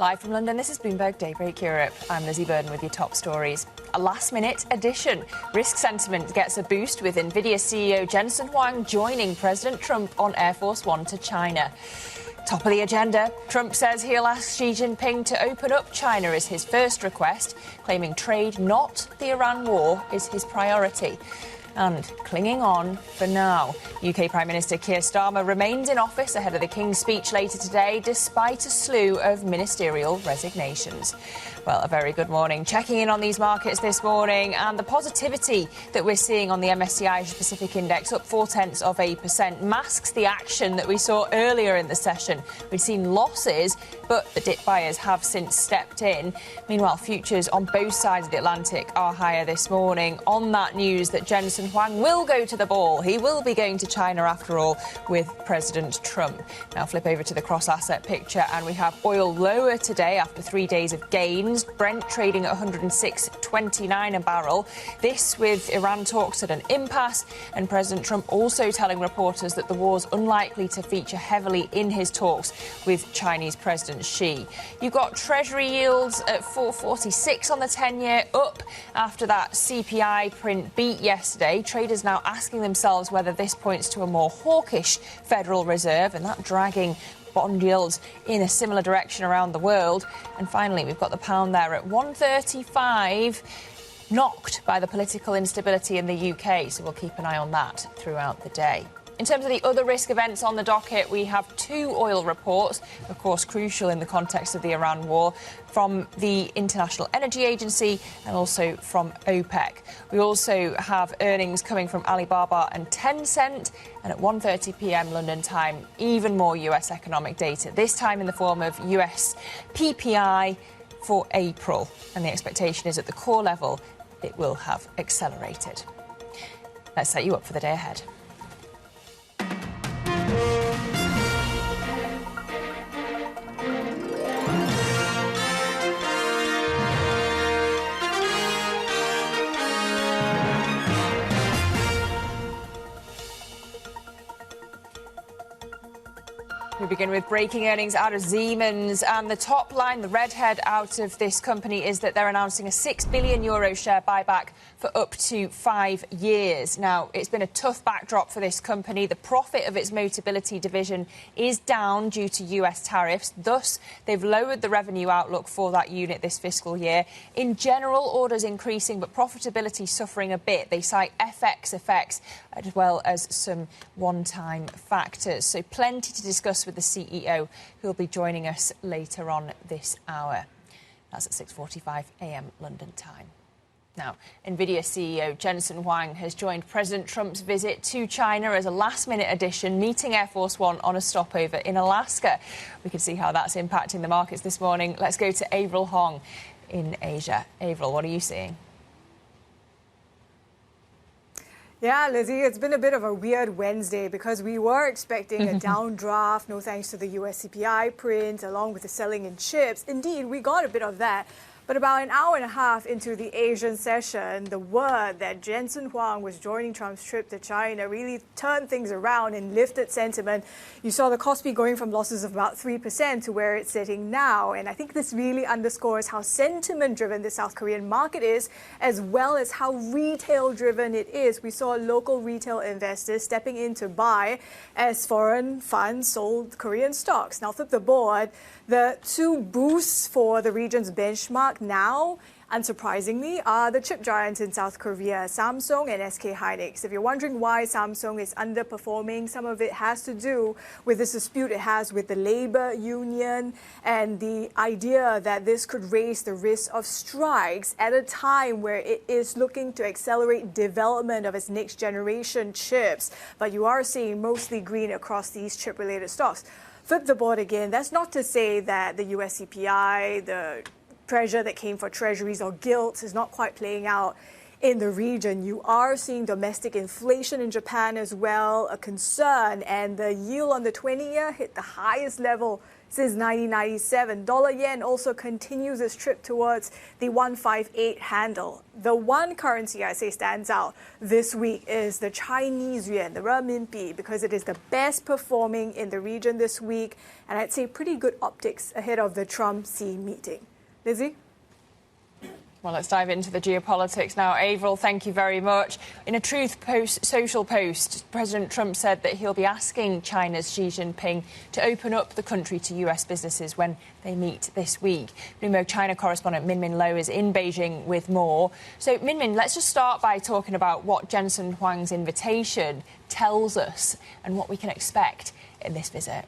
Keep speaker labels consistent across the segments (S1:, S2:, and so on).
S1: Live from London, this is Bloomberg Daybreak Europe. I'm Lizzie Burden with your top stories. A last-minute edition. Risk sentiment gets a boost with Nvidia CEO Jensen Huang joining President Trump on Air Force One to China. Top of the agenda, Trump says he'll ask Xi Jinping to open up China as his first request, claiming trade, not the Iran war, is his priority. And clinging on for now. UK Prime Minister Keir Starmer remains in office ahead of the King's speech later today, despite a slew of ministerial resignations. Well, a very good morning. Checking in on these markets this morning and the positivity that we're seeing on the MSCI Asia Pacific Index, up 0.4%, masks the action that we saw earlier in the session. We'd seen losses, but the dip buyers have since stepped in. Meanwhile, futures on both sides of the Atlantic are higher this morning on that news that Jensen Huang will go to the ball. He will be going to China after all with President Trump. Now flip over to the cross-asset picture and we have oil lower today after 3 days of gains. Brent trading at 106.29 a barrel. This with Iran talks at an impasse and President Trump also telling reporters that the war's unlikely to feature heavily in his talks with Chinese President Xi. You've got Treasury yields at 4.46 on the 10-year, up after that CPI print beat yesterday. Traders now asking themselves whether this points to a more hawkish Federal Reserve and that dragging bond yields in a similar direction around the world. And finally, we've got the pound there at 135, knocked by the political instability in the UK. So we'll keep an eye on that throughout the day. In terms of the other risk events on the docket, we have two oil reports, of course crucial in the context of the Iran war, from the International Energy Agency and also from OPEC. We also have earnings coming from Alibaba and Tencent, and at 1:30 p.m. London time, even more US economic data, this time in the form of US PPI for April. And the expectation is at the core level, it will have accelerated. Let's set you up for the day ahead. We begin with breaking earnings out of Siemens, and the top line, the redhead out of this company, is that they're announcing a €6 billion share buyback for up to 5 years. Now, it's been a tough backdrop for this company. The profit of its Motability division is down due to US tariffs. Thus, they've lowered the revenue outlook for that unit this fiscal year. In general, orders increasing, but profitability suffering a bit. They cite FX effects as well as some one-time factors. So plenty to discuss with the CEO, who will be joining us later on this hour. That's at 6:45 a.m. London time. Now, Nvidia CEO Jensen Huang has joined President Trump's visit to China as a last-minute addition, meeting Air Force One on a stopover in Alaska. We can see how that's impacting the markets this morning. Let's go to Avril Hong in Asia. Avril, what are you seeing?
S2: Yeah, Lizzie, it's been a bit of a weird Wednesday because we were expecting a downdraft, no thanks to the US CPI print, along with the selling in chips. Indeed, we got a bit of that. But about an hour and a half into the Asian session, the word that Jensen Huang was joining Trump's trip to China really turned things around and lifted sentiment. You saw the Kospi going from losses of about 3% to where it's sitting now. And I think this really underscores how sentiment-driven the South Korean market is, as well as how retail-driven it is. We saw local retail investors stepping in to buy as foreign funds sold Korean stocks. Now, flip the board. The two boosts for the region's benchmark now, unsurprisingly, are the chip giants in South Korea, Samsung and SK Hynix. If you're wondering why Samsung is underperforming, some of it has to do with this dispute it has with the labor union and the idea that this could raise the risk of strikes at a time where it is looking to accelerate development of its next generation chips. But you are seeing mostly green across these chip-related stocks. Flip the board again. That's not to say that the US CPI, the pressure that came for treasuries or gilts is not quite playing out in the region. You are seeing domestic inflation in Japan as well, a concern, and the yield on the 20-year hit the highest level since 1997. Dollar yen also continues its trip towards the 158 handle. The one currency I say stands out this week is the Chinese yuan, the renminbi, because it is the best performing in the region this week, and I'd say pretty good optics ahead of the Trump-Xi meeting. Lizzie?
S1: Well, let's dive into the geopolitics now. Avril, thank you very much. In a Truth social post, President Trump said that he'll be asking China's Xi Jinping to open up the country to US businesses when they meet this week. Bloomberg China correspondent Min Lo is in Beijing with more. So, Min, let's just start by talking about what Jensen Huang's invitation tells us and what we can expect in this visit.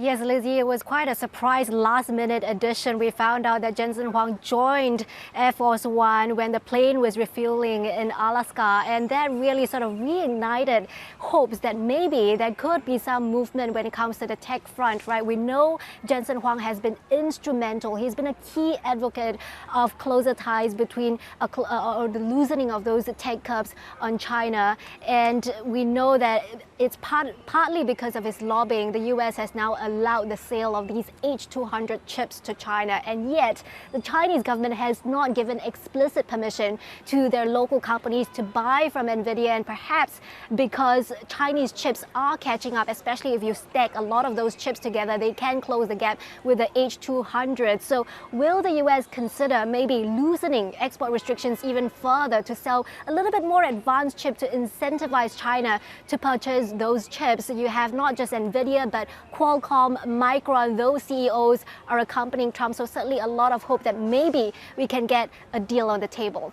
S3: Yes, Lizzie, it was quite a surprise last-minute addition. We found out that Jensen Huang joined Air Force One when the plane was refueling in Alaska, and that really sort of reignited hopes that maybe there could be some movement when it comes to the tech front, right? We know Jensen Huang has been instrumental. He's been a key advocate of closer ties between or the loosening of those tech curbs on China, and we know that it's partly because of his lobbying. The U.S. has now allowed the sale of these H200 chips to China, and yet the Chinese government has not given explicit permission to their local companies to buy from Nvidia, and perhaps because Chinese chips are catching up, especially if you stack a lot of those chips together, they can close the gap with the H200. So will the U.S. consider maybe loosening export restrictions even further to sell a little bit more advanced chip to incentivize China to purchase those chips? You have not just Nvidia, but Qualcomm, Micron, those CEOs are accompanying Trump. So certainly a lot of hope that maybe we can get a deal on the table.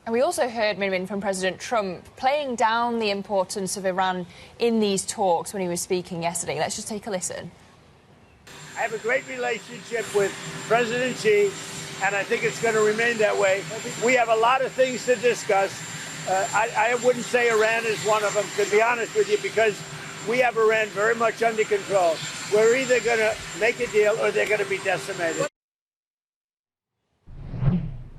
S1: And we also heard, Min, from President Trump playing down the importance of Iran in these talks when he was speaking yesterday. Let's just take a listen.
S4: I have a great relationship with President Xi, and I think it's going to remain that way. We have a lot of things to discuss. I wouldn't say Iran is one of them, to be honest with you, because we have Iran very much under control. We're either going to make a deal or they're going to be decimated.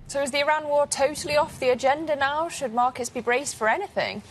S1: So is the Iran war totally off the agenda now? Should markets be braced for anything?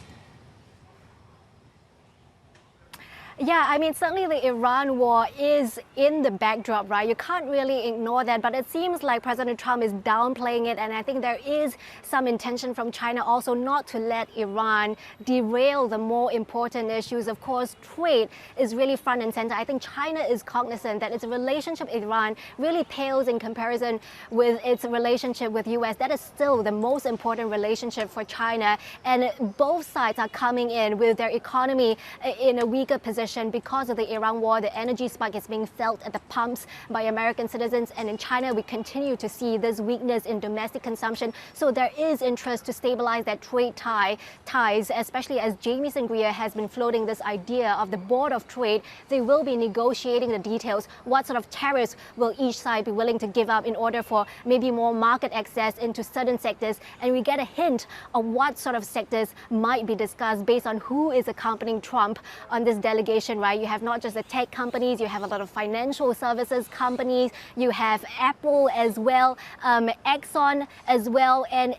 S3: Yeah, I mean, certainly the Iran war is in the backdrop, right? You can't really ignore that, but it seems like President Trump is downplaying it, and I think there is some intention from China also not to let Iran derail the more important issues. Of course, trade is really front and center. I think China is cognizant that its relationship with Iran really pales in comparison with its relationship with US. That is still the most important relationship for China, and both sides are coming in with their economy in a weaker position. Because of the Iran war, the energy spike is being felt at the pumps by American citizens. And in China, we continue to see this weakness in domestic consumption. So there is interest to stabilize that trade ties, especially as Jamieson Greer has been floating this idea of the Board of Trade. They will be negotiating the details. What sort of tariffs will each side be willing to give up in order for maybe more market access into certain sectors? And we get a hint of what sort of sectors might be discussed based on who is accompanying Trump on this delegation. Right? You have not just the tech companies, you have a lot of financial services companies, you have Apple as well, Exxon as well, and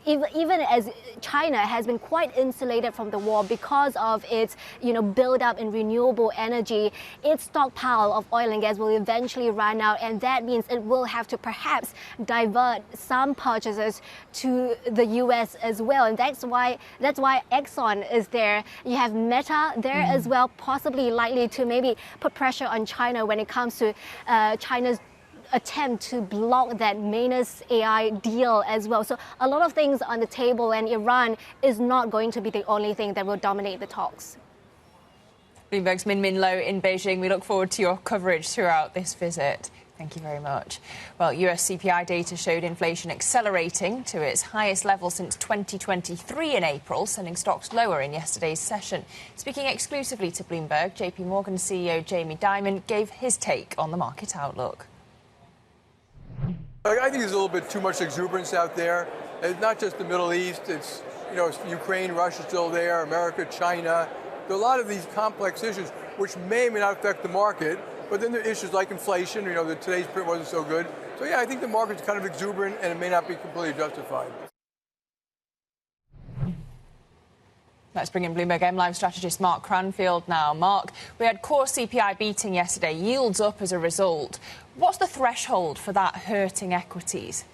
S3: even as China has been quite insulated from the war because of its, build up in renewable energy, its stockpile of oil and gas will eventually run out, and that means it will have to perhaps divert some purchases to the US as well, and that's why Exxon is there. You have Meta there as well, possibly likely to maybe put pressure on China when it comes to China's attempt to block that Manus AI deal as well. So a lot of things on the table, and Iran is not going to be the only thing that will dominate the talks.
S1: Bloomberg's Min Lo in Beijing. We look forward to your coverage throughout this visit. Thank you very much. Well, US CPI data showed inflation accelerating to its highest level since 2023 in April, sending stocks lower in yesterday's session. Speaking exclusively to Bloomberg, JP Morgan CEO Jamie Dimon gave his take on the market outlook.
S5: I think there's a little bit too much exuberance out there. It's not just the Middle East. It's, it's Ukraine, Russia still there, America, China. There are a lot of these complex issues which may or may not affect the market. But then there are issues like inflation. Today's print wasn't so good. So, yeah, I think the market's kind of exuberant, and it may not be completely justified.
S1: Let's bring in Bloomberg MLive strategist Mark Cranfield now. Mark, we had core CPI beating yesterday, yields up as a result. What's the threshold for that hurting equities?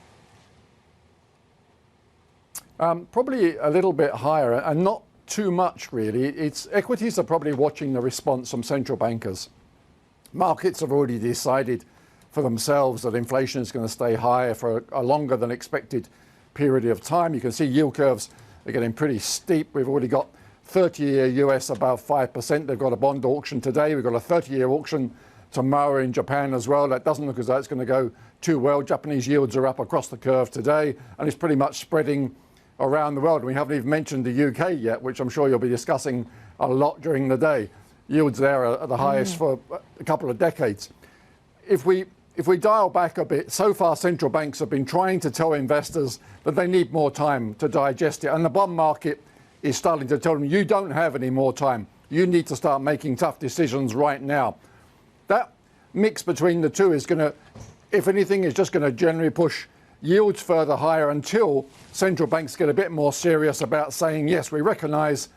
S6: Probably a little bit higher and not too much, really. Equities are probably watching the response from central bankers. Markets have already decided for themselves that inflation is going to stay higher for a longer than expected period of time. You can see yield curves are getting pretty steep. We've already got 30-year US above 5%. They've got a bond auction today. We've got a 30-year auction tomorrow in Japan as well. That doesn't look as though it's going to go too well. Japanese yields are up across the curve today, and it's pretty much spreading around the world. We haven't even mentioned the UK yet, which I'm sure you'll be discussing a lot during the day. Yields there are the highest for a couple of decades. If we dial back a bit, so far central banks have been trying to tell investors that they need more time to digest it. And the bond market is starting to tell them, you don't have any more time. You need to start making tough decisions right now. That mix between the two is going to, if anything, is just going to generally push yields further higher until central banks get a bit more serious about saying, yes, we recognise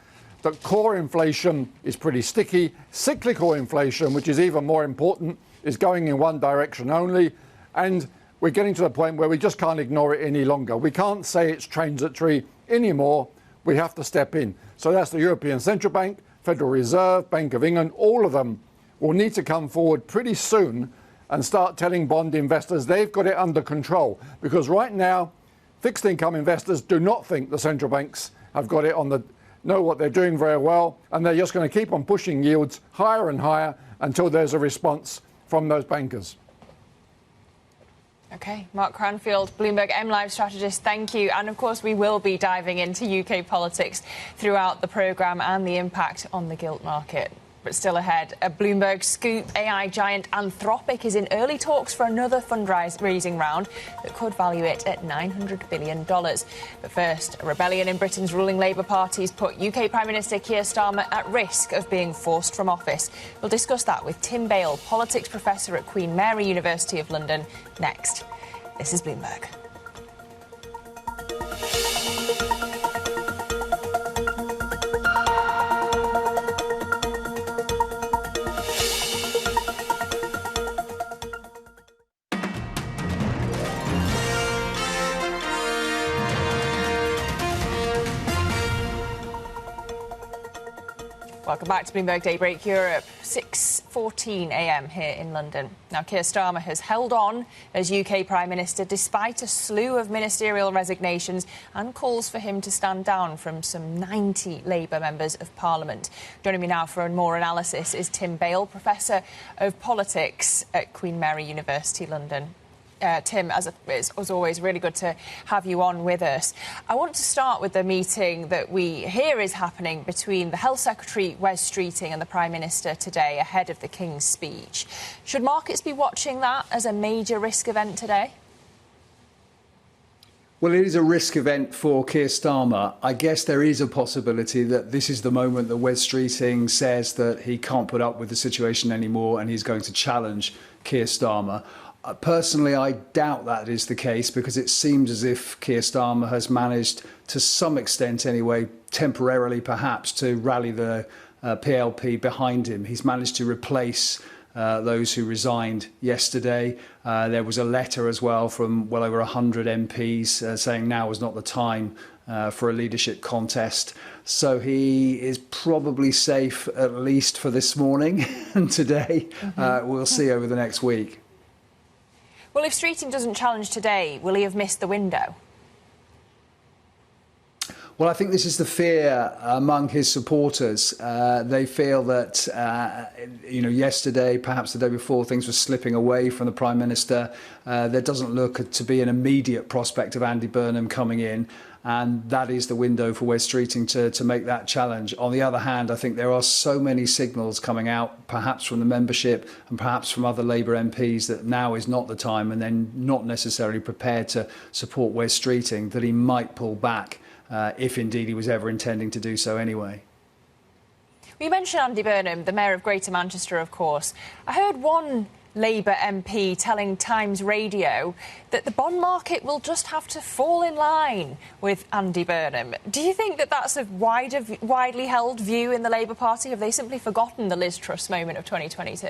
S6: that core inflation is pretty sticky. Cyclical inflation, which is even more important, is going in one direction only. And we're getting to the point where we just can't ignore it any longer. We can't say it's transitory anymore. We have to step in. So that's the European Central Bank, Federal Reserve, Bank of England. All of them will need to come forward pretty soon and start telling bond investors they've got it under control. Because right now, fixed income investors do not think the central banks have got it know what they're doing very well, and they're just going to keep on pushing yields higher and higher until there's a response from those bankers.
S1: OK, Mark Cranfield, Bloomberg MLive strategist, thank you. And of course, we will be diving into UK politics throughout the programme and the impact on the gilt market. But still ahead, a Bloomberg Scoop, AI giant Anthropic is in early talks for another fundraising round that could value it at $900 billion. But first, a rebellion in Britain's ruling Labour Party's put UK Prime Minister Keir Starmer at risk of being forced from office. We'll discuss that with Tim Bale, politics professor at Queen Mary University of London, next. This is Bloomberg. Welcome back to Bloomberg Daybreak Europe, 6:14 a.m. here in London. Now, Keir Starmer has held on as UK Prime Minister despite a slew of ministerial resignations and calls for him to stand down from some 90 Labour members of Parliament. Joining me now for more analysis is Tim Bale, Professor of Politics at Queen Mary University, London. Tim, as always, really good to have you on with us. I want to start with the meeting that we hear is happening between the Health Secretary, Wes Streeting, and the Prime Minister today ahead of the King's speech. Should markets be watching that as a major risk event today?
S7: Well, it is a risk event for Keir Starmer. I guess there is a possibility that this is the moment that Wes Streeting says that he can't put up with the situation anymore and he's going to challenge Keir Starmer. Personally, I doubt that is the case because it seems as if Keir Starmer has managed, to some extent anyway, temporarily perhaps, to rally the PLP behind him. He's managed to replace those who resigned yesterday. There was a letter as well from well over 100 MPs saying now is not the time for a leadership contest. So he is probably safe, at least for this morning and today. We'll see over the next week.
S1: Well, if Streeting doesn't challenge today, will he have missed the window?
S7: Well, I think this is the fear among his supporters. They feel that, yesterday, perhaps the day before, things were slipping away from the Prime Minister. There doesn't look to be an immediate prospect of Andy Burnham coming in. And that is the window for Wes Streeting to make that challenge. On the other hand, I think there are so many signals coming out, perhaps from the membership and perhaps from other Labour MPs, that now is not the time, and then not necessarily prepared to support Wes Streeting, that he might pull back if indeed he was ever intending to do so anyway.
S1: We mentioned Andy Burnham, the Mayor of Greater Manchester, of course. I heard one Labour MP telling Times Radio that the bond market will just have to fall in line with Andy Burnham. Do you think that that's a widely held view in the Labour Party? Have they simply forgotten the Liz Truss moment of 2022?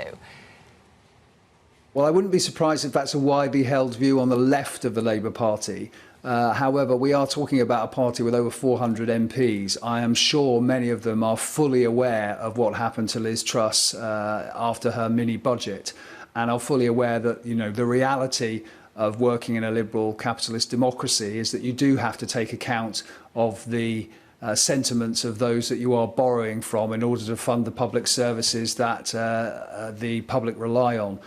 S7: Well, I wouldn't be surprised if that's a widely held view on the left of the Labour Party. However, we are talking about a party with over 400 MPs. I am sure many of them are fully aware of what happened to Liz Truss after her mini budget, and are fully aware that, you know, the reality of working in a liberal capitalist democracy is that you do have to take account of the sentiments of those that you are borrowing from in order to fund the public services that the public rely on.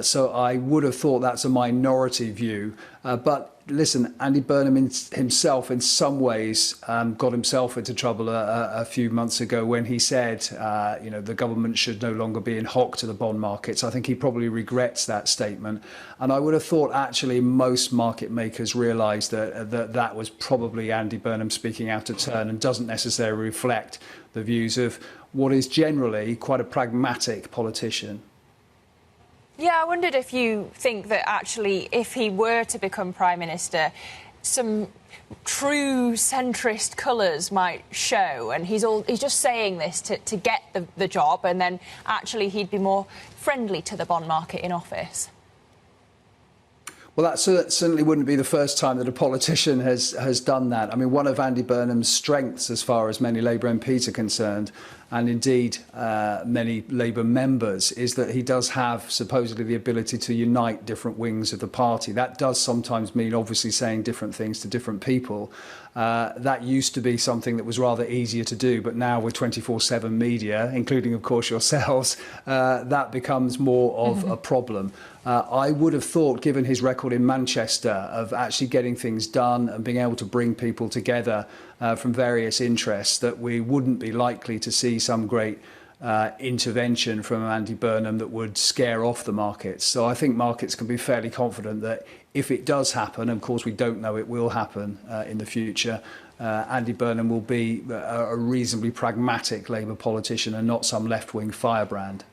S7: So I would have thought that's a minority view. But listen, Andy Burnham himself, in some ways, got himself into trouble a few months ago when he said, you know, the government should no longer be in hock to the bond markets. I think he probably regrets that statement. And I would have thought, actually, most market makers realised that was probably Andy Burnham speaking out of turn and doesn't necessarily reflect the views of what is generally quite a pragmatic politician.
S1: Yeah, I wondered if you think that actually, if he were to become Prime Minister, some true centrist colours might show, and he's just saying this to get the job, and then actually he'd be more friendly to the bond market in office.
S7: Well, that certainly wouldn't be the first time that a politician has done that. I mean, one of Andy Burnham's strengths, as far as many Labour MPs are concerned, and indeed many Labour members, is that he does have supposedly the ability to unite different wings of the party. That does sometimes mean obviously saying different things to different people. That used to be something that was rather easier to do, but now with 24/7 media, including of course yourselves, that becomes more of a problem. I would have thought, given his record in Manchester of actually getting things done and being able to bring people together from various interests, that we wouldn't be likely to see some great intervention from Andy Burnham that would scare off the markets. So I think markets can be fairly confident that if it does happen, of course we don't know it will happen in the future, Andy Burnham will be a reasonably pragmatic Labour politician and not some left-wing firebrand.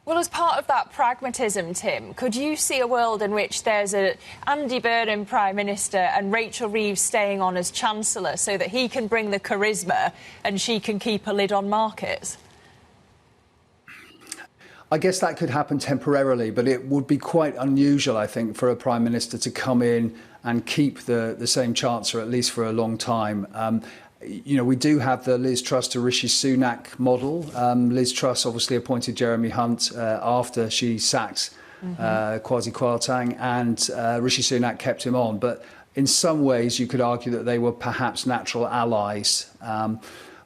S1: Well, as part of that pragmatism, Tim, could you see a world in which there's a Andy Burnham Prime Minister and Rachel Reeves staying on as Chancellor so that he can bring the charisma and she can keep a lid on markets?
S7: I guess that could happen temporarily, but it would be quite unusual, I think, for a Prime Minister to come in and keep the same Chancellor, at least for a long time. You know, we do have the Liz Truss to Rishi Sunak model. Liz Truss obviously appointed Jeremy Hunt after she sacked Kwasi Kwarteng, and Rishi Sunak kept him on. But in some ways, you could argue that they were perhaps natural allies.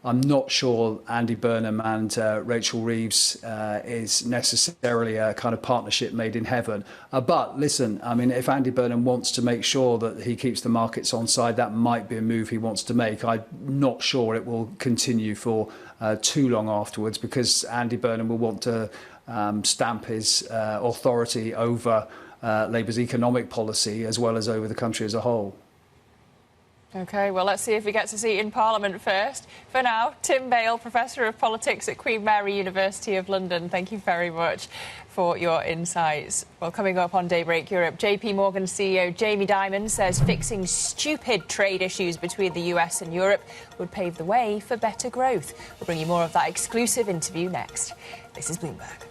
S7: I'm not sure Andy Burnham and Rachel Reeves is necessarily a kind of partnership made in heaven. But listen, I mean, if Andy Burnham wants to make sure that he keeps the markets on side, that might be a move he wants to make. I'm not sure it will continue for too long afterwards, because Andy Burnham will want to stamp his authority over Labour's economic policy as well as over the country as a whole.
S1: OK, well, let's see if he gets a seat in Parliament first. For now, Tim Bale, Professor of Politics at Queen Mary University of London, thank you very much for your insights. Well, coming up on Daybreak Europe, JP Morgan CEO Jamie Dimon says fixing stupid trade issues between the US and Europe would pave the way for better growth. We'll bring you more of that exclusive interview next. This is Bloomberg.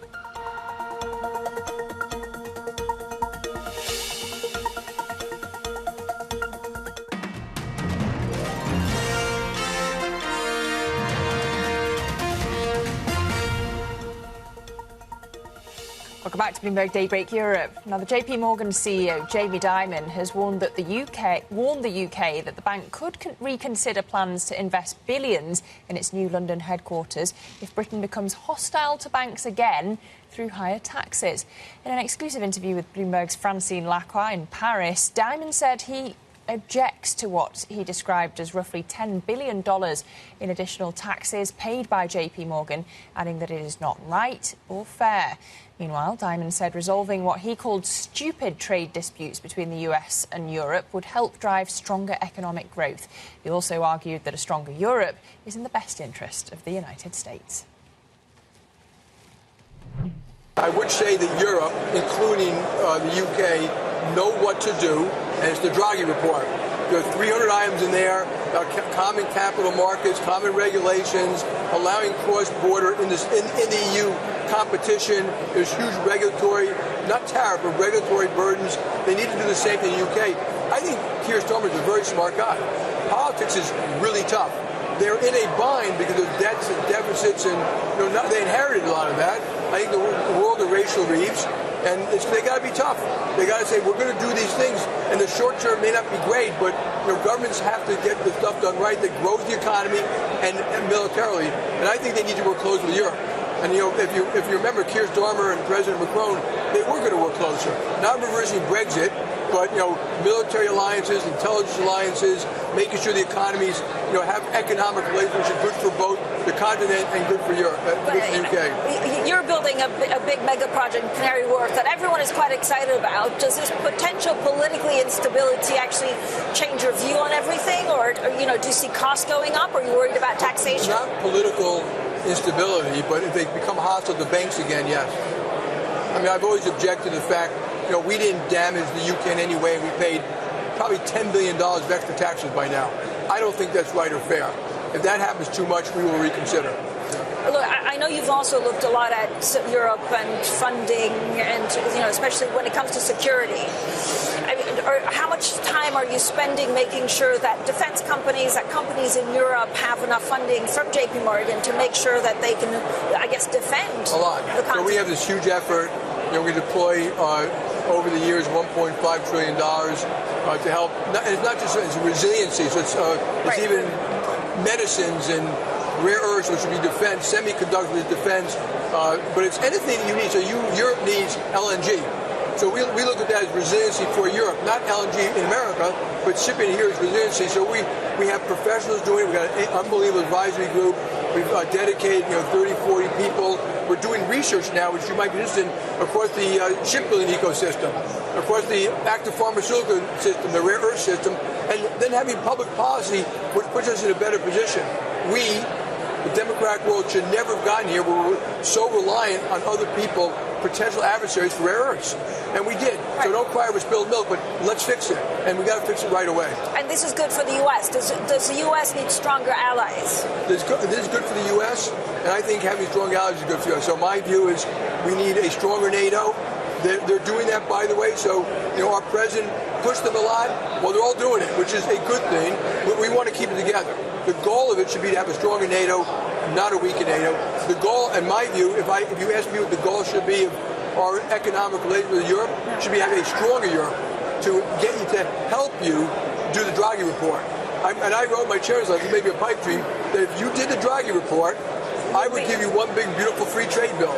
S1: Welcome back to Bloomberg Daybreak Europe. Now, the JP Morgan CEO, Jamie Dimon, has warned the UK that the bank could reconsider plans to invest billions in its new London headquarters if Britain becomes hostile to banks again through higher taxes. In an exclusive interview with Bloomberg's Francine Lacroix in Paris, Dimon said he objects to what he described as roughly $10 billion in additional taxes paid by JP Morgan, adding that it is not right or fair. Meanwhile, Dimon said resolving what he called stupid trade disputes between the US and Europe would help drive stronger economic growth. He also argued that a stronger Europe is in the best interest of the United States.
S5: I would say that Europe, including the UK, know what to do, and it's the Draghi report. There are 300 items in there, common capital markets, common regulations, allowing cross-border in the EU competition. There's huge regulatory, not tariff, but regulatory burdens. They need to do the same thing in the UK. I think Keir Starmer is a very smart guy. Politics is really tough. They're in a bind because of debts and deficits, and they inherited a lot of that. I think the world of Rachel Reeves, and they got to be tough. They got to say, we're going to do these things. And the short term may not be great, but governments have to get the stuff done right that grows the economy and militarily. And I think they need to work close with Europe. And if you remember, Keir Starmer and President Macron, they were going to work closer. Not reversing Brexit, but military alliances, intelligence alliances, making sure the economies have economic relationships good for both the continent and good for Europe, good for the UK.
S8: You're building a big mega project in Canary Wharf that everyone is quite excited about. Does this potential political instability actually change your view on everything, or do you see costs going up? Or are you worried about taxation?
S5: Not political instability, but if they become hostile to banks again, yes. I mean, I've always objected to the fact, we didn't damage the UK in any way. We paid probably $10 billion of extra taxes by now. I don't think that's right or fair. If that happens too much, we will reconsider.
S8: Look, I know you've also looked a lot at Europe and funding, and especially when it comes to security. How much time are you spending making sure that defense companies, that companies in Europe have enough funding from JP Morgan to make sure that they can, defend
S5: a lot.
S8: the continent?
S5: So we have this huge effort. We deploy over the years $1.5 trillion to help. It's not just resiliency, so it's even medicines and rare earths, which would be defense, semiconductors, defense, but it's anything you need. So Europe needs LNG. So we look at that as resiliency for Europe, not LNG in America, but shipping here is resiliency. So we have professionals doing it. We've got an unbelievable advisory group. We've dedicated 30, 40 people. We're doing research now, which you might be interested in, across the shipbuilding ecosystem, across the active pharmaceutical system, the rare earth system, and then having public policy, which puts us in a better position. We, the democratic world, should never have gotten here where we're so reliant on other people, potential adversaries for rare earths. And we did. Right. So don't cry over spilled milk, but let's fix it. And we got to fix it right away.
S8: And this is good for the U.S. Does the U.S. need stronger allies?
S5: This is good for the U.S., and I think having strong allies is good for us. So my view is we need a stronger NATO. They're doing that, by the way. So, our president pushed them a lot. Well, they're all doing it, which is a good thing. But we want to keep it together. The goal of it should be to have a stronger NATO, not a weaker NATO. The goal, in my view, if you ask me what the goal should be of our economic relations with Europe, should be having a stronger Europe to get you to help you do the Draghi report. And I wrote my chair's letter, maybe a pipe dream, that if you did the Draghi report, I would give you one big, beautiful free trade bill.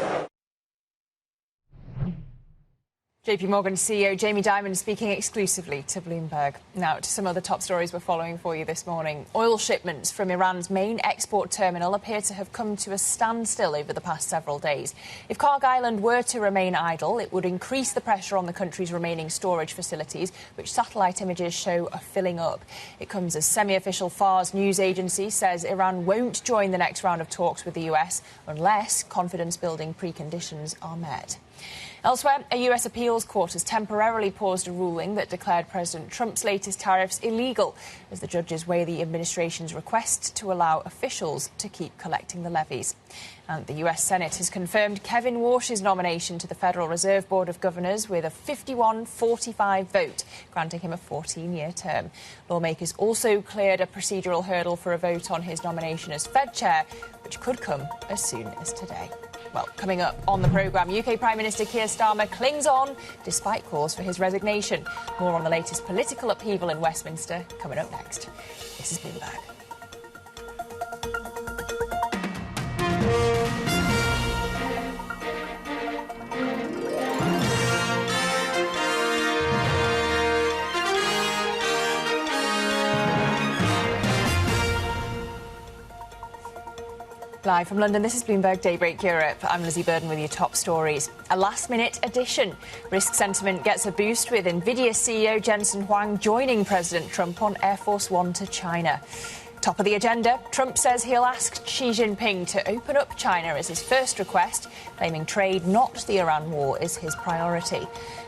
S1: JP Morgan CEO Jamie Dimon speaking exclusively to Bloomberg. Now, to some other top stories we're following for you this morning. Oil shipments from Iran's main export terminal appear to have come to a standstill over the past several days. If Kharg Island were to remain idle, it would increase the pressure on the country's remaining storage facilities, which satellite images show are filling up. It comes as semi-official Fars news agency says Iran won't join the next round of talks with the US unless confidence-building preconditions are met. Elsewhere, a US appeals court has temporarily paused a ruling that declared President Trump's latest tariffs illegal as the judges weigh the administration's request to allow officials to keep collecting the levies. And the US Senate has confirmed Kevin Warsh's nomination to the Federal Reserve Board of Governors with a 51-45 vote, granting him a 14-year term. Lawmakers also cleared a procedural hurdle for a vote on his nomination as Fed chair, which could come as soon as today. Well, coming up on the programme, UK Prime Minister Keir Starmer clings on despite calls for his resignation. More on the latest political upheaval in Westminster coming up next. This is Bloomberg. Live from London, this is Bloomberg Daybreak Europe. I'm Lizzie Burden with your top stories. A last-minute addition. Risk sentiment gets a boost with Nvidia CEO Jensen Huang joining President Trump on Air Force One to China. Top of the agenda, Trump says he'll ask Xi Jinping to open up China as his first request, claiming trade, not the Iran war, is his priority.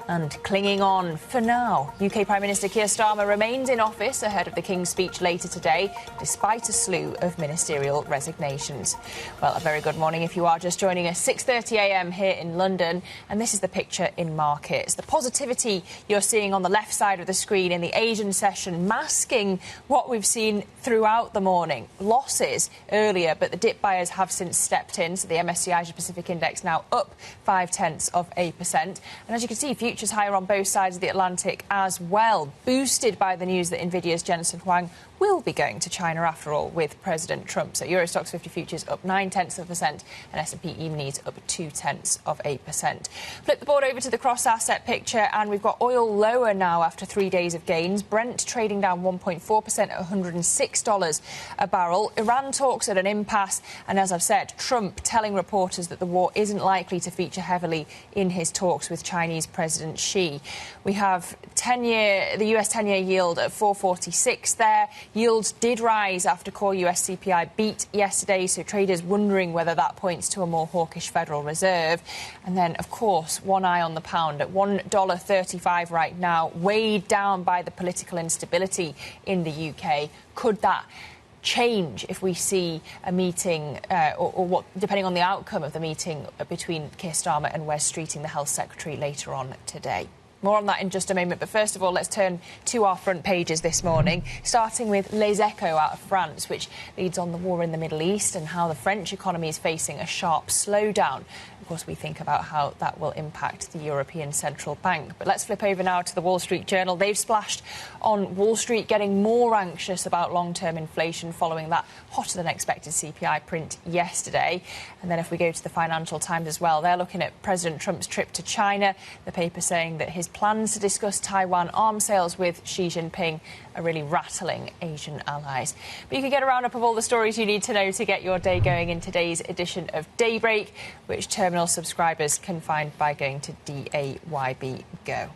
S1: And clinging on for now, UK Prime Minister Keir Starmer remains in office ahead of the King's speech later today, despite a slew of ministerial resignations. Well, a very good morning if you are just joining us. 6:30 a.m. here in London, and this is the picture in markets. The positivity you're seeing on the left side of the screen in the Asian session masking what we've seen throughout the morning. Losses earlier, but the dip buyers have since stepped in, so the MSCI Asia Pacific Index now up 0.5%. And as you can see, futures higher on both sides of the Atlantic as well, boosted by the news that Nvidia's Jensen Huang will be going to China after all with President Trump. So Euro Stoxx 50 futures up 0.9% and S&P E-minis up 0.2%. Flip the board over to the cross-asset picture, and we've got oil lower now after 3 days of gains. Brent trading down 1.4% at $106 a barrel. Iran talks at an impasse, and as I've said, Trump telling reporters that the war isn't likely to feature heavily in his talks with Chinese President Xi. We have the US 10-year yield at 4.46 there. Yields did rise after core US CPI beat yesterday, so traders wondering whether that points to a more hawkish Federal Reserve. And then, of course, one eye on the pound at $1.35 right now, weighed down by the political instability in the UK. Could that change if we see a meeting, or what, depending on the outcome of the meeting between Keir Starmer and Wes Streeting, the Health Secretary, later on today? More on that in just a moment, but first of all, let's turn to our front pages this morning, starting with Les Echos out of France, which leads on the war in the Middle East and how the French economy is facing a sharp slowdown. Of course, we think about how that will impact the European Central Bank. But let's flip over now to the Wall Street Journal. They've splashed on Wall Street getting more anxious about long-term inflation following that hotter-than-expected CPI print yesterday. And then if we go to the Financial Times as well, they're looking at President Trump's trip to China, the paper saying that his plans to discuss Taiwan arms sales with Xi Jinping are really rattling Asian allies. But you can get a roundup of all the stories you need to know to get your day going in today's edition of Daybreak, which terminal subscribers can find by going to DAYB Go.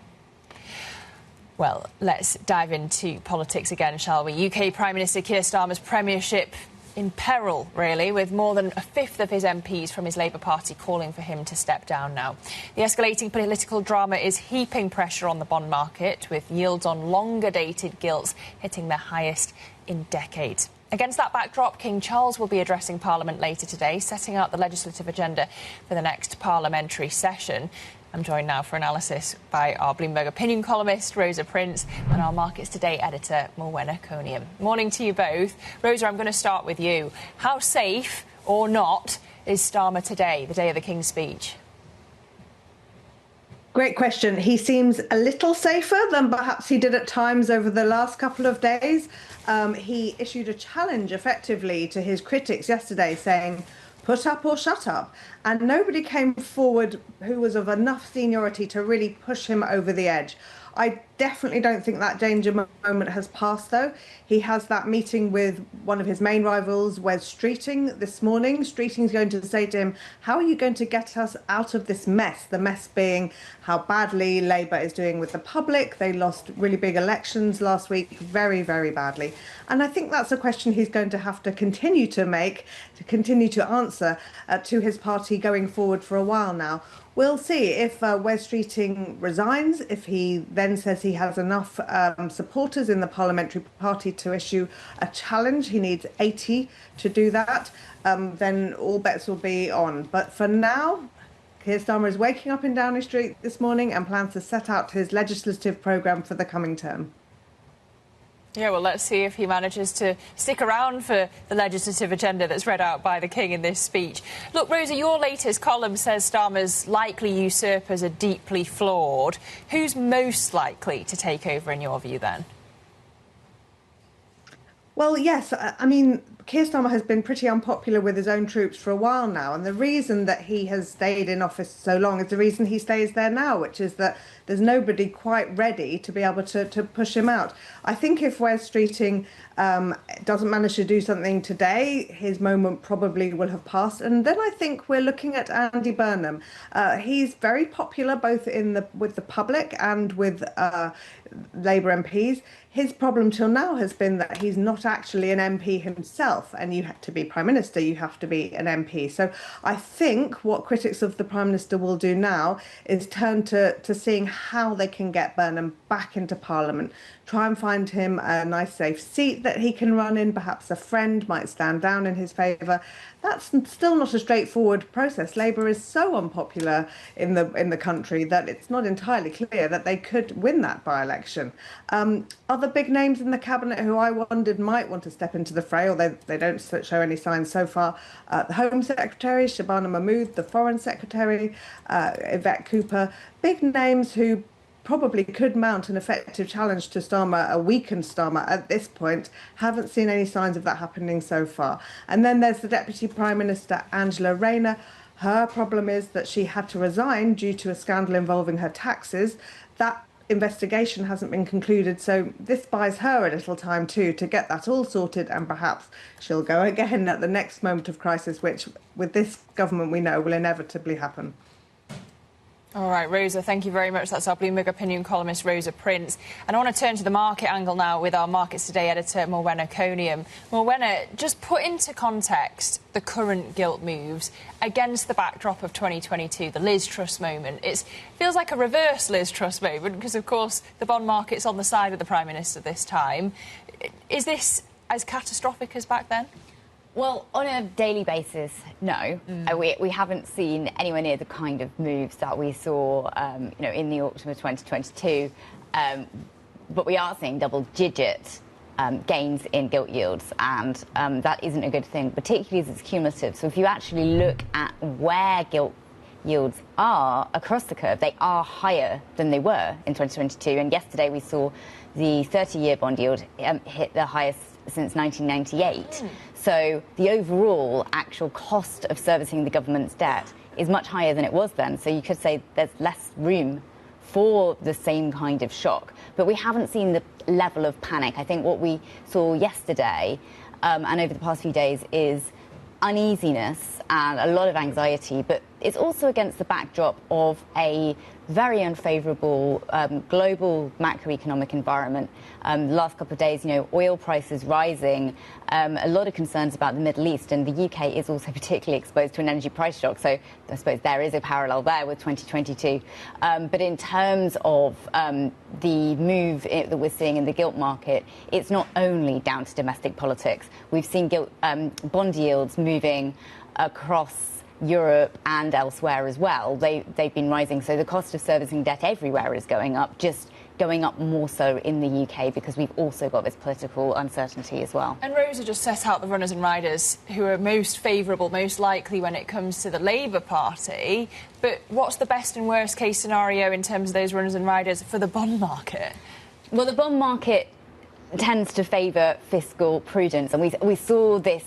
S1: Well, let's dive into politics again, shall we? UK Prime Minister Keir Starmer's premiership in peril, really, with more than a fifth of his MPs from his Labour Party calling for him to step down now. The escalating political drama is heaping pressure on the bond market, with yields on longer-dated gilts hitting their highest in decades. Against that backdrop, King Charles will be addressing Parliament later today, setting out the legislative agenda for the next parliamentary session. I'm joined now for analysis by our Bloomberg opinion columnist, Rosa Prince, and our Markets Today editor, Morwenna Coniam. Morning to you both. Rosa, I'm going to start with you. How safe or not is Starmer today, the day of the King's speech?
S9: Great question. He seems a little safer than perhaps he did at times over the last couple of days. He issued a challenge, effectively, to his critics yesterday, saying, put up or shut up. And nobody came forward who was of enough seniority to really push him over the edge. I definitely don't think that danger moment has passed, though. He has that meeting with one of his main rivals, Wes Streeting, this morning. Streeting's going to say to him, how are you going to get us out of this mess? The mess being how badly Labour is doing with the public. They lost really big elections last week, very, very badly. And I think that's a question he's going to have to continue to answer to his party going forward for a while now. We'll see if Wes Streeting resigns, if he then says he has enough supporters in the parliamentary party to issue a challenge. He needs 80 to do that. Then all bets will be on. But for now, Keir Starmer is waking up in Downing Street this morning and plans to set out his legislative programme for the coming term.
S1: Yeah, well, let's see if he manages to stick around for the legislative agenda that's read out by the King in this speech. Look, Rosa, your latest column says Starmer's likely usurpers are deeply flawed. Who's most likely to take over in your view, then?
S9: Well, yes. I mean, Keir Starmer has been pretty unpopular with his own troops for a while now, and the reason that he has stayed in office so long is the reason he stays there now, which is that there's nobody quite ready to be able to push him out. I think if Wes Streeting doesn't manage to do something today, his moment probably will have passed. And then I think we're looking at Andy Burnham. He's very popular both with the public and with Labour MPs. His problem till now has been that he's not actually an MP himself, and you have to be Prime Minister, you have to be an MP. So I think what critics of the Prime Minister will do now is turn to seeing how they can get Burnham back into Parliament, try and find him a nice safe seat that he can run in, perhaps a friend might stand down in his favour. That's still not a straightforward process. Labour is so unpopular in the country that it's not entirely clear that they could win that by-election. Other big names in the cabinet who I wondered might want to step into the fray, although they don't show any signs so far. The Home Secretary, Shabana Mahmood, the Foreign Secretary, Yvette Cooper, big names who probably could mount an effective challenge to Starmer, a weakened Starmer at this point. Haven't seen any signs of that happening so far. And then there's the Deputy Prime Minister, Angela Rayner. Her problem is that she had to resign due to a scandal involving her taxes. That investigation hasn't been concluded, so this buys her a little time too to get that all sorted, and perhaps she'll go again at the next moment of crisis, which with this government we know will inevitably happen.
S1: All right, Rosa, thank you very much. That's our Bloomberg opinion columnist, Rosa Prince. And I want to turn to the market angle now with our Markets Today editor, Morwenna Coniam. Morwenna, just put into context the current gilt moves against the backdrop of 2022, the Liz Truss moment. It feels like a reverse Liz Truss moment because, of course, the bond market's on the side of the Prime Minister this time. Is this as catastrophic as back then?
S10: Well, on a daily basis, no. We haven't seen anywhere near the kind of moves that we saw, in the autumn of 2022. But we are seeing double-digit gains in gilt yields, and that isn't a good thing, particularly as it's cumulative. So if you actually look at where gilt yields are across the curve, they are higher than they were in 2022. And yesterday we saw the 30-year bond yield hit the highest since 1998. So the overall actual cost of servicing the government's debt is much higher than it was then. So you could say there's less room for the same kind of shock. But we haven't seen the level of panic. I think what we saw yesterday and over the past few days is uneasiness and a lot of anxiety, but it's also against the backdrop of a very unfavourable global macroeconomic environment. The last couple of days, oil prices rising, a lot of concerns about the Middle East, and the UK is also particularly exposed to an energy price shock. So I suppose there is a parallel there with 2022. But in terms of the move that we're seeing in the gilt market, it's not only down to domestic politics. We've seen bond yields moving across Europe and elsewhere as well. They've been rising, so the cost of servicing debt everywhere is going up, just going up more so in the UK because we've also got this political uncertainty as well.
S1: And Rosa just set out the runners and riders who are most favourable, most likely when it comes to the Labour Party. But what's the best and worst case scenario in terms of those runners and riders for the bond market?
S10: Well, the bond market tends to favour fiscal prudence, and we saw this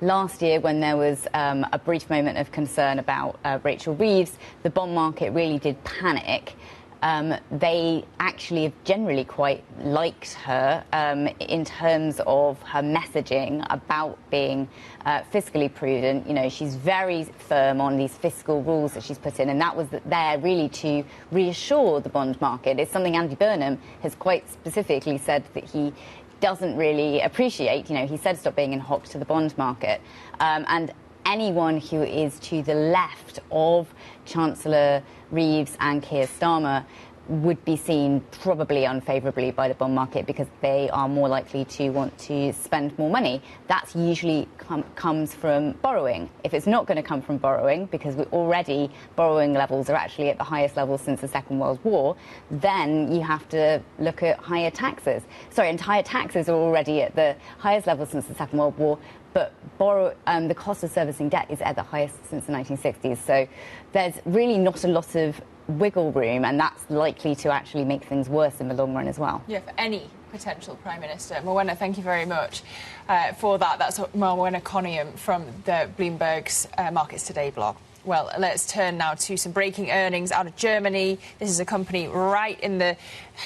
S10: last year when there was a brief moment of concern about Rachel Reeves. The bond market really did panic. They actually have generally quite liked her in terms of her messaging about being fiscally prudent. She's very firm on these fiscal rules that she's put in, and that was there really to reassure the bond market. It's something Andy Burnham has quite specifically said that he doesn't really appreciate. He said stop being in hock to the bond market. And anyone who is to the left of Chancellor Reeves and Keir Starmer would be seen probably unfavourably by the bond market because they are more likely to want to spend more money. That's usually comes from borrowing. If it's not going to come from borrowing, because borrowing levels are actually at the highest level since the Second World War, then you have to look at higher taxes. And higher taxes are already at the highest level since the Second World War, but the cost of servicing debt is at the highest since the 1960s. So there's really not a lot of wiggle room, and that's likely to actually make things worse in the long run as well.
S1: Yeah, for any potential Prime Minister. Morwenna, thank you very much for that. That's Morwenna Coniam from the Bloomberg's Markets Today blog. Well, let's turn now to some breaking earnings out of Germany. This is a company right in the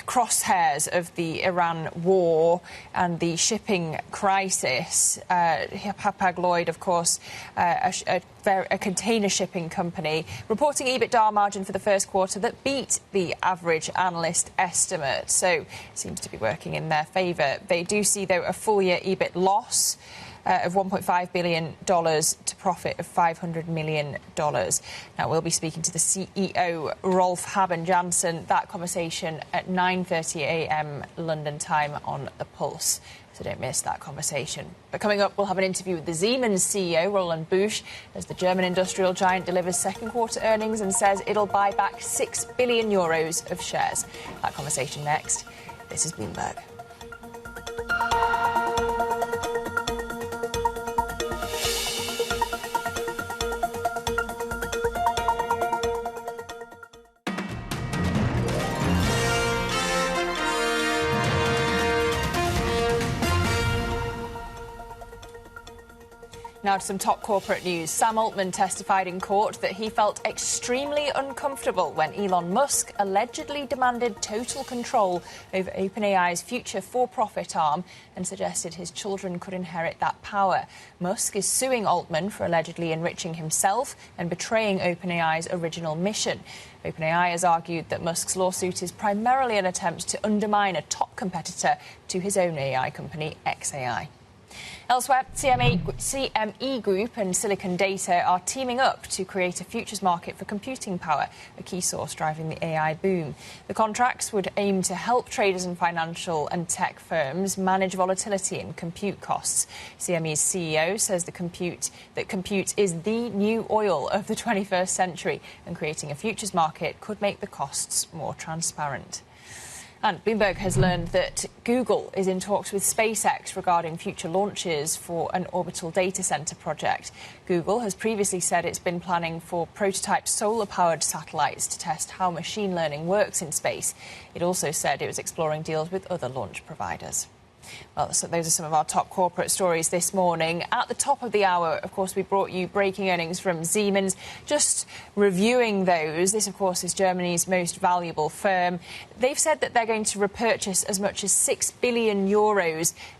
S1: crosshairs of the Iran war and the shipping crisis. Hapag-Lloyd, of course, a container shipping company, reporting EBITDA margin for the first quarter that beat the average analyst estimate. So it seems to be working in their favour. They do see, though, a full-year EBIT loss of $1.5 billion to profit of $500 million. Now, we'll be speaking to the CEO, Rolf Haben-Jansen. That conversation at 9:30 a.m. London time on The Pulse. So don't miss that conversation. But coming up, we'll have an interview with the Siemens CEO, Roland Busch, as the German industrial giant delivers second quarter earnings and says it'll buy back €6 billion of shares. That conversation next. This is Bloomberg. Now to some top corporate news. Sam Altman testified in court that he felt extremely uncomfortable when Elon Musk allegedly demanded total control over OpenAI's future for-profit arm and suggested his children could inherit that power. Musk is suing Altman for allegedly enriching himself and betraying OpenAI's original mission. OpenAI has argued that Musk's lawsuit is primarily an attempt to undermine a top competitor to his own AI company, xAI. Elsewhere, CME Group and Silicon Data are teaming up to create a futures market for computing power, a key source driving the AI boom. The contracts would aim to help traders and financial and tech firms manage volatility and compute costs. CME's CEO says that compute is the new oil of the 21st century, and creating a futures market could make the costs more transparent. And Bloomberg has learned that Google is in talks with SpaceX regarding future launches for an orbital data center project. Google has previously said it's been planning for prototype solar-powered satellites to test how machine learning works in space. It also said it was exploring deals with other launch providers. Well, so those are some of our top corporate stories this morning. At the top of the hour, of course, we brought you breaking earnings from Siemens. Just reviewing those, this, of course, is Germany's most valuable firm. They've said that they're going to repurchase as much as €6 billion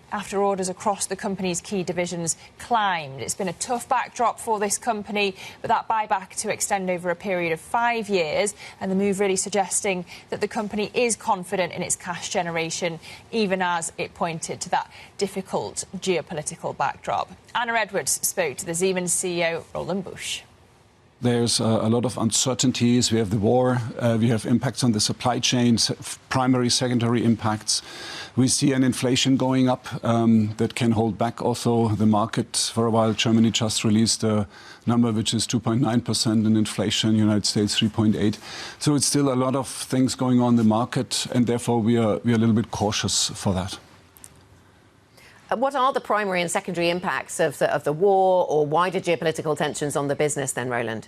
S1: after orders across the company's key divisions climbed. It's been a tough backdrop for this company, but that buyback to extend over a period of 5 years, and the move really suggesting that the company is confident in its cash generation, even as it pointed to that difficult geopolitical backdrop. Anna Edwards spoke to the Siemens CEO, Roland Busch.
S11: There's a lot of uncertainties. We have the war. We have impacts on the supply chains, primary, secondary impacts. We see an inflation going up that can hold back also the market for a while. Germany just released a number which is 2.9% in inflation, United States 3.8%. So it's still a lot of things going on in the market, and therefore we are a little bit cautious for that.
S12: What are the primary and secondary impacts of the war or wider geopolitical tensions on the business then, Roland?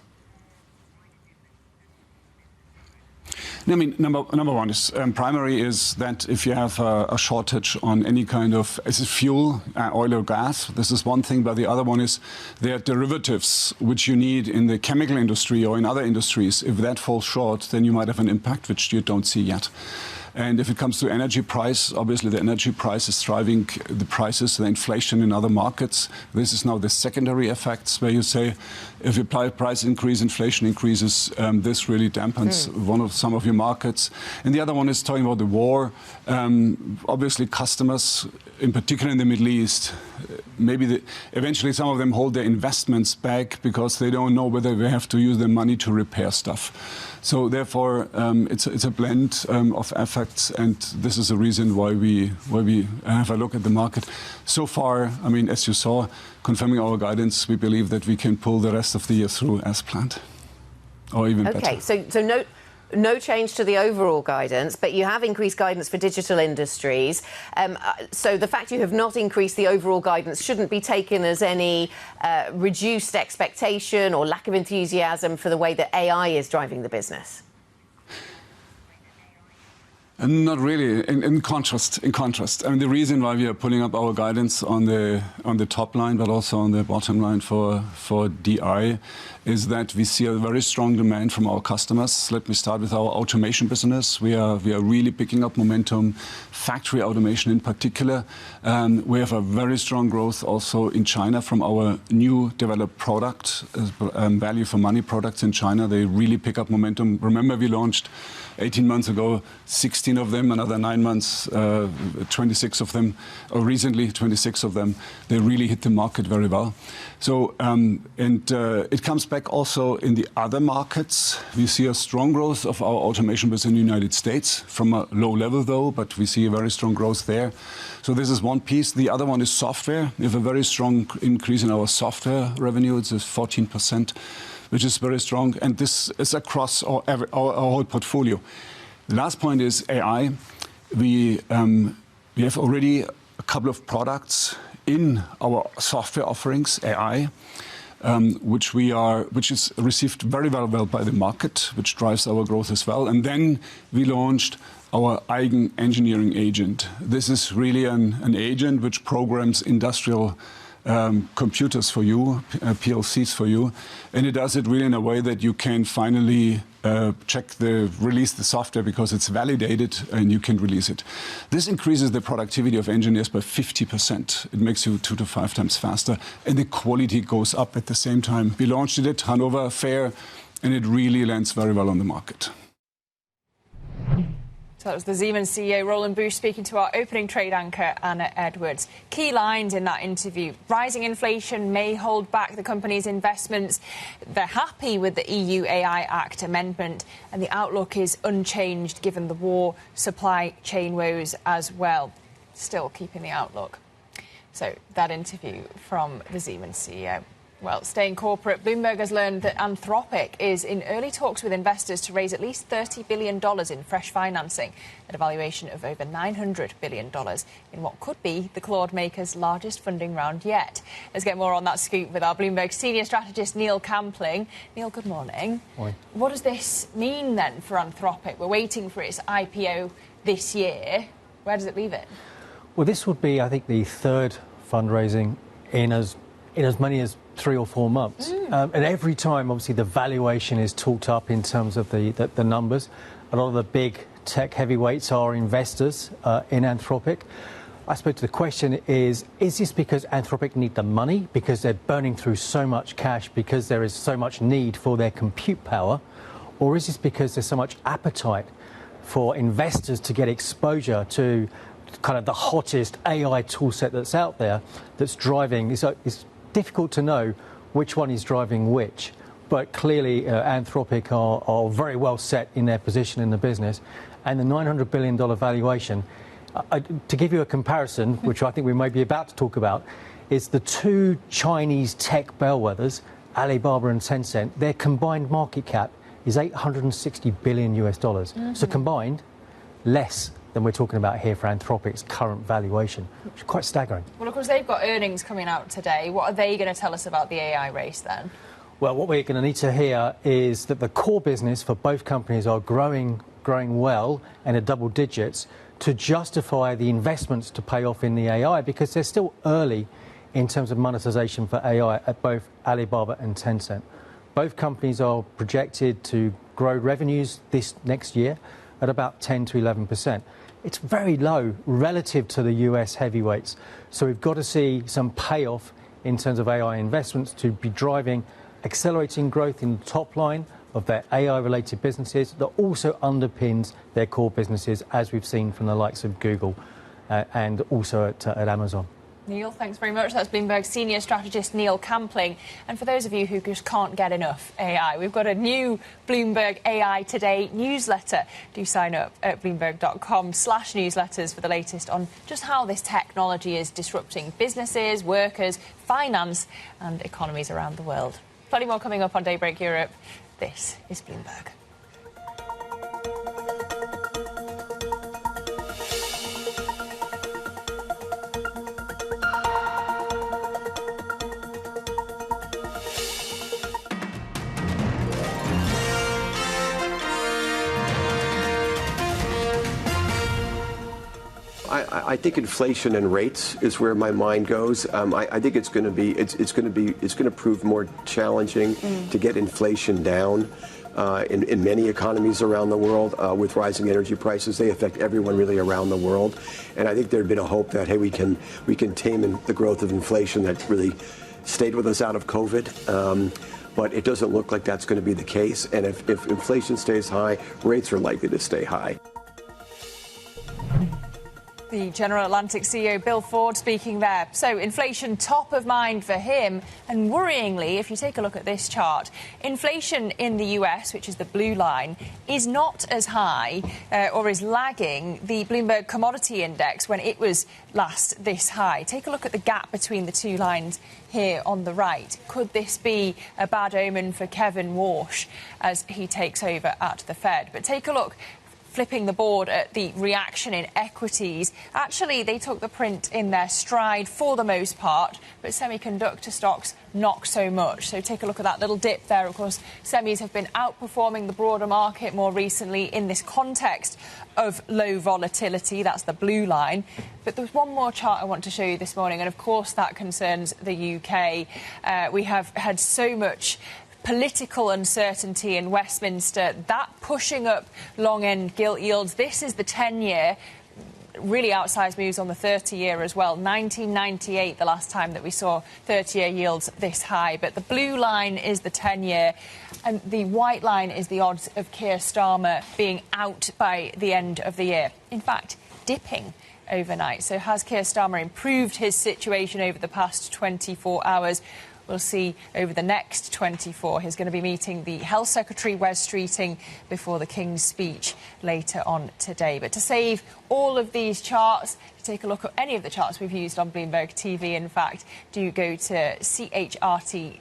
S11: I mean, number one is primary is that if you have a shortage on any kind of fuel, oil or gas, this is one thing. But the other one is there are derivatives which you need in the chemical industry or in other industries. If that falls short, then you might have an impact which you don't see yet. And if it comes to energy price, obviously the energy price is driving the prices, the inflation in other markets. This is now the secondary effects where you say if you apply price increase, inflation increases, this really dampens some of your markets. And the other one is talking about the war. Obviously customers, in particular in the Middle East, maybe eventually some of them hold their investments back because they don't know whether they have to use their money to repair stuff. So therefore, it's a blend of effects, and this is the reason why we have a look at the market. So far, I mean, as you saw, confirming our guidance, we believe that we can pull the rest of the year through as planned, or even better.
S12: Okay, so no change to the overall guidance, but you have increased guidance for digital industries. So the fact you have not increased the overall guidance shouldn't be taken as any reduced expectation or lack of enthusiasm for the way that AI is driving the business.
S11: Not really. In contrast, I mean, the reason why we are pulling up our guidance on the top line, but also on the bottom line for DI, is that we see a very strong demand from our customers. Let me start with our automation business. We are really picking up momentum, factory automation in particular. We have a very strong growth also in China from our new developed product, value for money products in China. They really pick up momentum. Remember, we launched 18 months ago, 16 of them, another 9 months, 26 of them, or recently 26 of them. They really hit the market very well. So, it comes back also in the other markets. We see a strong growth of our automation business in the United States, from a low level though, but we see a very strong growth there. So this is one piece. The other one is software. We have a very strong increase in our software revenue. It's 14%. Which is very strong, and this is across our whole portfolio. The last point is AI. We have already a couple of products in our software offerings, AI, which is received very well by the market, which drives our growth as well. And then we launched our Eigen engineering agent. This is really an agent which programs industrial computers for you, PLCs for you, and it does it really in a way that you can finally release the software because it's validated and you can release it. This increases the productivity of engineers by 50%. It makes you 2 to 5 times faster, and the quality goes up at the same time. We launched it at Hanover Fair, and it really lands very well on the market.
S1: So that was the Siemens CEO, Roland Busch, speaking to our opening trade anchor, Anna Edwards. Key lines in that interview: rising inflation may hold back the company's investments. They're happy with the EU AI Act amendment, and the outlook is unchanged given the war, supply chain woes as well. Still keeping the outlook. So that interview from the Siemens CEO. Well, staying corporate, Bloomberg has learned that Anthropic is in early talks with investors to raise at least $30 billion in fresh financing at a valuation of over $900 billion in what could be the Claude maker's largest funding round yet. Let's get more on that scoop with our Bloomberg senior strategist, Neil Campling. Neil, good morning.
S13: Morning.
S1: What does this mean then for Anthropic? We're waiting for its IPO this year. Where does it leave it?
S13: Well, this would be, I think, the third fundraising in as many as 3 or 4 months. And every time, obviously, the valuation is talked up in terms of the numbers. A lot of the big tech heavyweights are investors in Anthropic. I suppose the question is this because Anthropic need the money, because they're burning through so much cash, because there is so much need for their compute power? Or is this because there's so much appetite for investors to get exposure to kind of the hottest AI toolset that's out there that's driving? It's difficult to know which one is driving which, but clearly Anthropic are very well set in their position in the business, and the $900 billion valuation, to give you a comparison, which I think we may be about to talk about, is the 2 Chinese tech bellwethers, Alibaba and Tencent. Their combined market cap is $860 billion. So combined, less than we're talking about here for Anthropic's current valuation, which is quite staggering.
S1: Well, of course, they've got earnings coming out today. What are they going to tell us about the AI race then?
S13: Well, what we're going to need to hear is that the core business for both companies are growing well and at double digits to justify the investments to pay off in the AI, because they're still early in terms of monetization for AI at both Alibaba and Tencent. Both companies are projected to grow revenues this next year at about 10 to 11%. It's very low relative to the US heavyweights. So we've got to see some payoff in terms of AI investments to be driving accelerating growth in the top line of their AI-related businesses that also underpins their core businesses, as we've seen from the likes of Google and also at Amazon.
S1: Neil, thanks very much. That's Bloomberg senior strategist Neil Campling. And for those of you who just can't get enough AI, we've got a new Bloomberg AI Today newsletter. Do sign up at bloomberg.com/newsletters for the latest on just how this technology is disrupting businesses, workers, finance and economies around the world. Plenty more coming up on Daybreak Europe. This is Bloomberg.
S14: I think inflation and rates is where my mind goes. I think it's going to prove more challenging to get inflation down. In many economies around the world, with rising energy prices, they affect everyone really around the world. And I think there'd been a hope that, hey, we can tame the growth of inflation that really stayed with us out of COVID. But it doesn't look like that's going to be the case. And if inflation stays high, rates are likely to stay high.
S1: The General Atlantic CEO Bill Ford speaking there. So inflation top of mind for him, and worryingly, if you take a look at this chart, inflation in the US, which is the blue line, is not as high or is lagging the Bloomberg Commodity Index when it was last this high. Take a look at the gap between the two lines here on the right. Could this be a bad omen for Kevin Warsh as he takes over at the Fed? But take a look. Flipping the board at the reaction in equities. Actually, they took the print in their stride for the most part, but semiconductor stocks not so much. So take a look at that little dip there. Of course, semis have been outperforming the broader market more recently in this context of low volatility. That's the blue line. But there's one more chart I want to show you this morning, and of course that concerns the UK. We have had so much political uncertainty in Westminster, that pushing up long-end gilt yields. This is the 10-year, really outsized moves on the 30-year as well. 1998, the last time that we saw 30-year yields this high. But the blue line is the 10-year, and the white line is the odds of Keir Starmer being out by the end of the year. In fact, dipping overnight. So has Keir Starmer improved his situation over the past 24 hours? We'll see over the next 24. He's going to be meeting the Health Secretary, Wes Streeting, before the King's speech later on today. But to save all of these charts, to take a look at any of the charts we've used on Bloomberg TV, in fact, do go to CHRT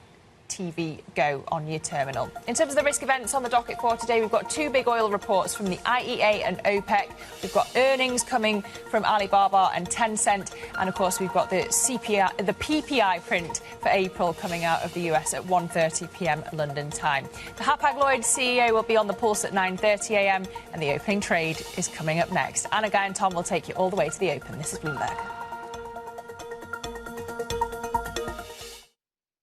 S1: TV Go on your terminal. In terms of the risk events on the docket for today, we've got two big oil reports from the IEA and OPEC. We've got earnings coming from Alibaba and Tencent, and of course we've got the PPI print for April coming out of the US at 1:30 p.m. London time. The Hapag-Lloyd CEO will be on the pulse at 9:30 a.m. and the opening trade is coming up next. Anna Guy and Tom will take you all the way to the open. This is Bloomberg.